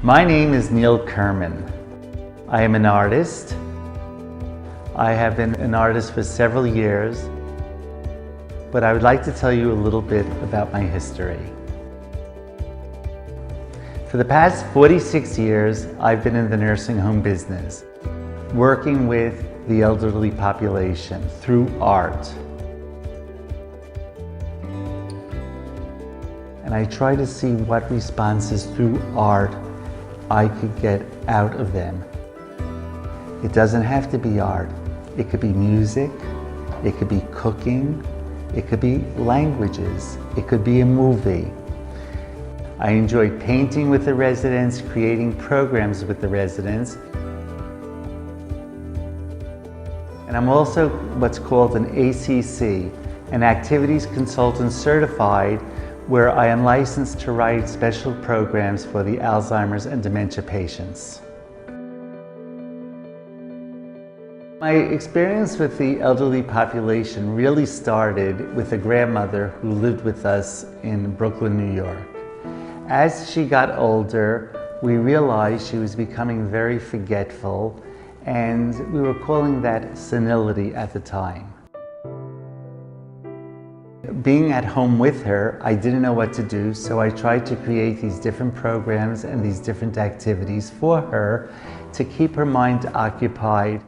My name is Neil Kerman. I am an artist. I have been an artist for several years, but I would like to tell you a little bit about my history. For the past 46 years, I've been in the nursing home business, working with the elderly population through art. And I try to see what responses through art I could get out of them. It doesn't have to be art. It could be music, it could be cooking, it could be languages, it could be a movie. I enjoy painting with the residents, creating programs with the residents. And I'm also what's called an ACC, an Activities Consultant Certified, where I am licensed to write special programs for the Alzheimer's and dementia patients. My experience with the elderly population really started with a grandmother who lived with us in Brooklyn, New York. As she got older, we realized she was becoming very forgetful, and we were calling that senility at the time. Being at home with her, I didn't know what to do, so I tried to create these different programs and these different activities for her to keep her mind occupied.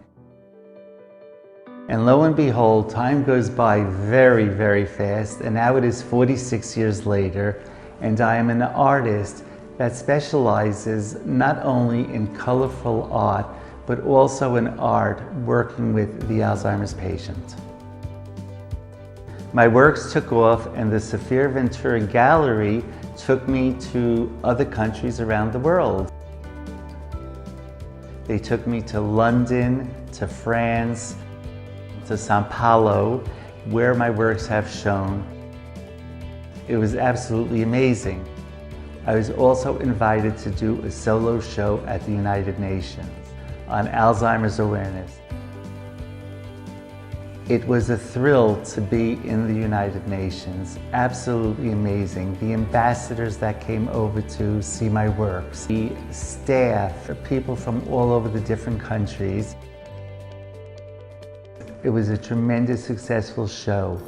And lo and behold, time goes by very, very fast, and now it is 46 years later, and I am an artist that specializes not only in colorful art, but also in art working with the Alzheimer's patient. My works took off, and the Sophia Ventura Gallery took me to other countries around the world. They took me to London, to France, to Sao Paulo, where my works have shown. It was absolutely amazing. I was also invited to do a solo show at the United Nations on Alzheimer's awareness. It was a thrill to be in the United Nations, absolutely amazing. The ambassadors that came over to see my works, the staff, people from all over the different countries. It was a tremendous, successful show.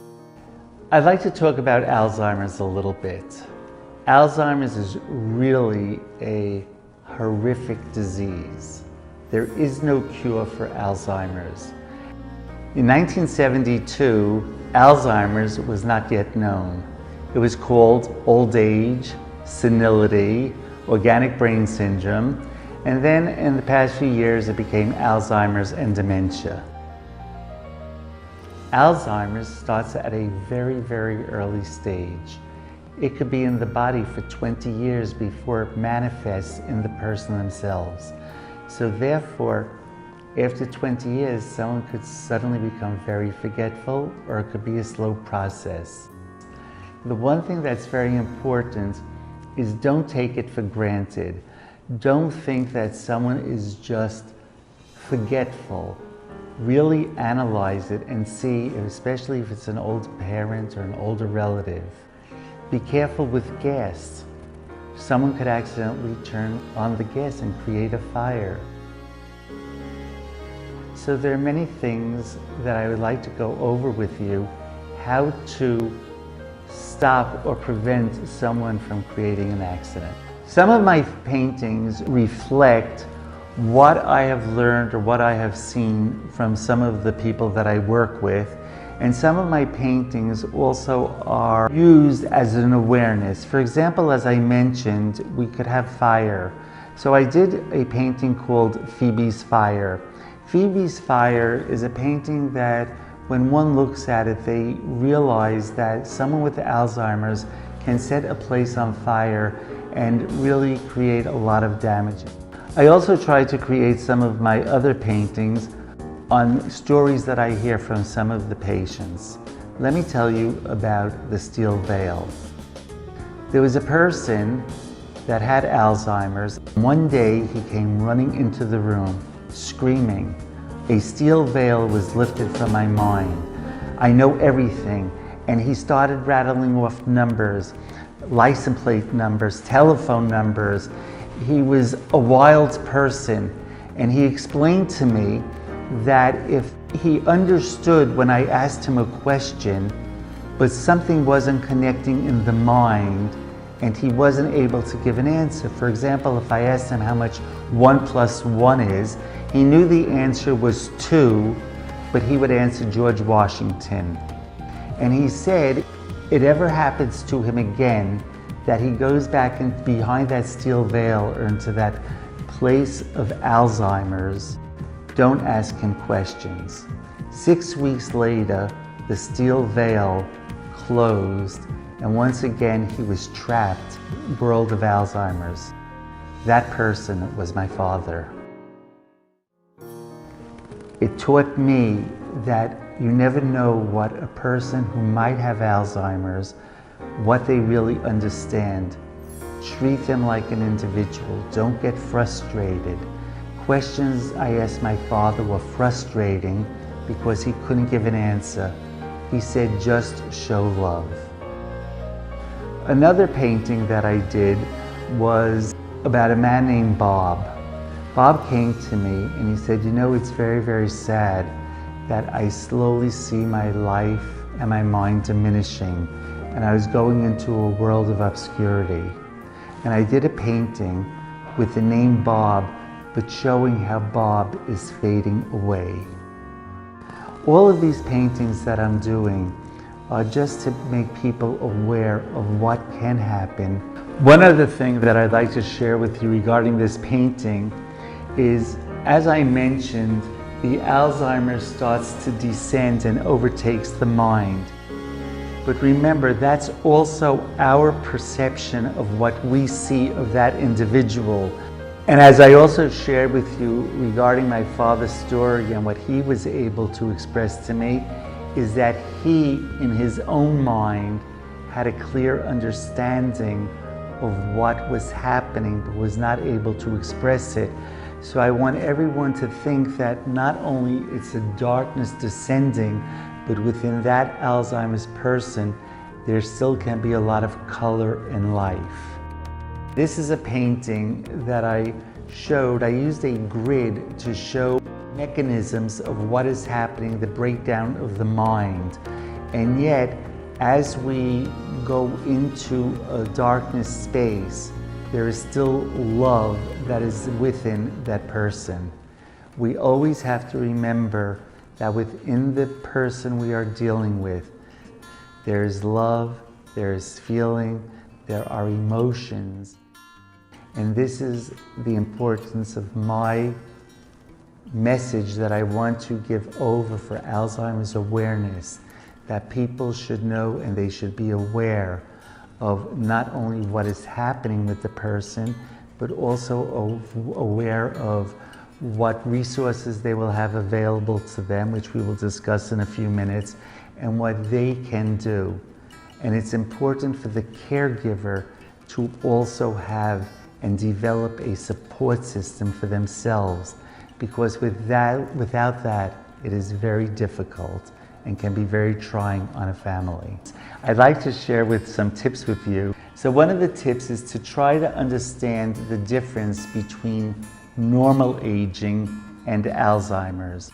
I'd like to talk about Alzheimer's a little bit. Alzheimer's is really a horrific disease. There is no cure for Alzheimer's. In 1972, Alzheimer's was not yet known. It was called old age, senility, organic brain syndrome, and then in the past few years it became Alzheimer's and dementia. Alzheimer's starts at a very, very early stage. It could be in the body for 20 years before it manifests in the person themselves. So therefore, after 20 years, someone could suddenly become very forgetful, or it could be a slow process. The one thing that's very important is don't take it for granted. Don't think that someone is just forgetful. Really analyze it and see, especially if it's an older parent or an older relative. Be careful with gas. Someone could accidentally turn on the gas and create a fire. So there are many things that I would like to go over with you, how to stop or prevent someone from creating an accident. Some of my paintings reflect what I have learned or what I have seen from some of the people that I work with, and some of my paintings also are used as an awareness. For example, as I mentioned, we could have fire. So I did a painting called Phoebe's Fire. Phoebe's Fire is a painting that when one looks at it, they realize that someone with Alzheimer's can set a place on fire and really create a lot of damage. I also try to create some of my other paintings on stories that I hear from some of the patients. Let me tell you about the steel veil. There was a person that had Alzheimer's. One day he came running into the room, screaming. A steel veil was lifted from my mind. I know everything. And he started rattling off numbers, license plate numbers, telephone numbers. he was a wild person, and he explained to me that if he understood when I asked him a question, but something wasn't connecting in the mind, and he wasn't able to give an answer. For example, if I asked him how much 1 + 1 is, he knew the answer was 2, but he would answer George Washington. And he said, it ever happens to him again, that he goes back in behind that steel veil or into that place of Alzheimer's, don't ask him questions. 6 weeks later, the steel veil closed, and once again he was trapped in the world of Alzheimer's. That person was my father. It taught me that you never know what a person who might have Alzheimer's, what they really understand. Treat them like an individual. Don't get frustrated. Questions I asked my father were frustrating because he couldn't give an answer. He said, just show love. Another painting that I did was about a man named Bob. Bob came to me and he said, you know, it's very, very sad that I slowly see my life and my mind diminishing, and I was going into a world of obscurity. And I did a painting with the name Bob, but showing how Bob is fading away. All of these paintings that I'm doing are just to make people aware of what can happen. One other thing that I'd like to share with you regarding this painting is, as I mentioned, the Alzheimer's starts to descend and overtakes the mind. But remember, that's also our perception of what we see of that individual. And as I also shared with you regarding my father's story and what he was able to express to me, is that he, in his own mind, had a clear understanding of what was happening, but was not able to express it. So I want everyone to think that not only it's a darkness descending, but within that Alzheimer's person, there still can be a lot of color in life. This is a painting that I showed. I used a grid to show mechanisms of what is happening, the breakdown of the mind. And yet, as we go into a darkness space, there is still love that is within that person. We always have to remember that within the person we are dealing with, there is love, there is feeling, there are emotions. And this is the importance of my message that I want to give over for Alzheimer's awareness, that people should know and they should be aware of not only what is happening with the person, but also aware of what resources they will have available to them, which we will discuss in a few minutes, and what they can do. And it's important for the caregiver to also have and develop a support system for themselves, because without that, it is very difficult and can be very trying on a family. I'd like to share some tips with you. So one of the tips is to try to understand the difference between normal aging and Alzheimer's.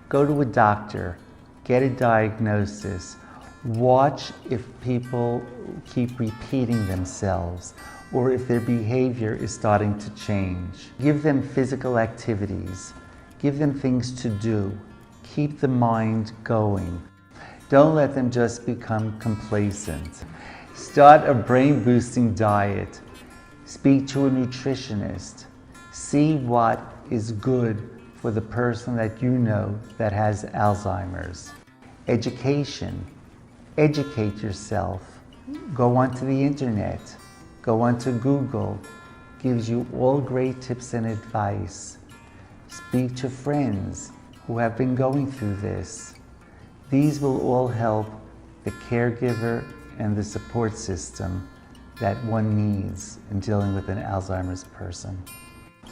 Go to a doctor, get a diagnosis, watch if people keep repeating themselves or if their behavior is starting to change. Give them physical activities, give them things to do. Keep the mind going. Don't let them just become complacent. Start a brain-boosting diet. Speak to a nutritionist. See what is good for the person that you know that has Alzheimer's. Education. Educate yourself. Go onto the internet. Go onto Google. Gives you all great tips and advice. Speak to friends who have been going through this. These will all help the caregiver and the support system that one needs in dealing with an Alzheimer's person.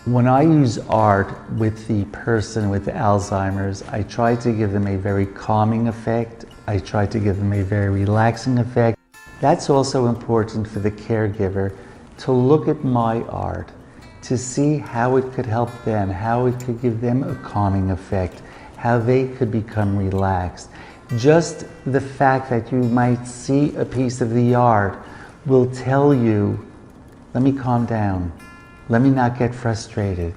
When I use art with the person with Alzheimer's, I try to give them a very calming effect. I try to give them a very relaxing effect. That's also important for the caregiver to look at my art to see how it could help them, how it could give them a calming effect, how they could become relaxed. Just the fact that you might see a piece of the art will tell you, let me calm down, let me not get frustrated,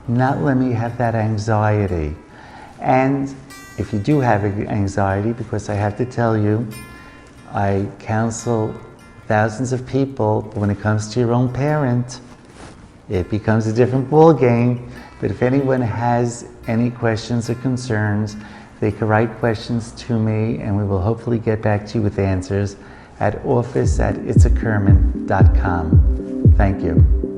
not let me have that anxiety. And if you do have anxiety, because I have to tell you, I counsel thousands of people, but when it comes to your own parent, it becomes a different ball game. But if anyone has any questions or concerns, they can write questions to me, and we will hopefully get back to you with answers at office@itsakerman.com. Thank you.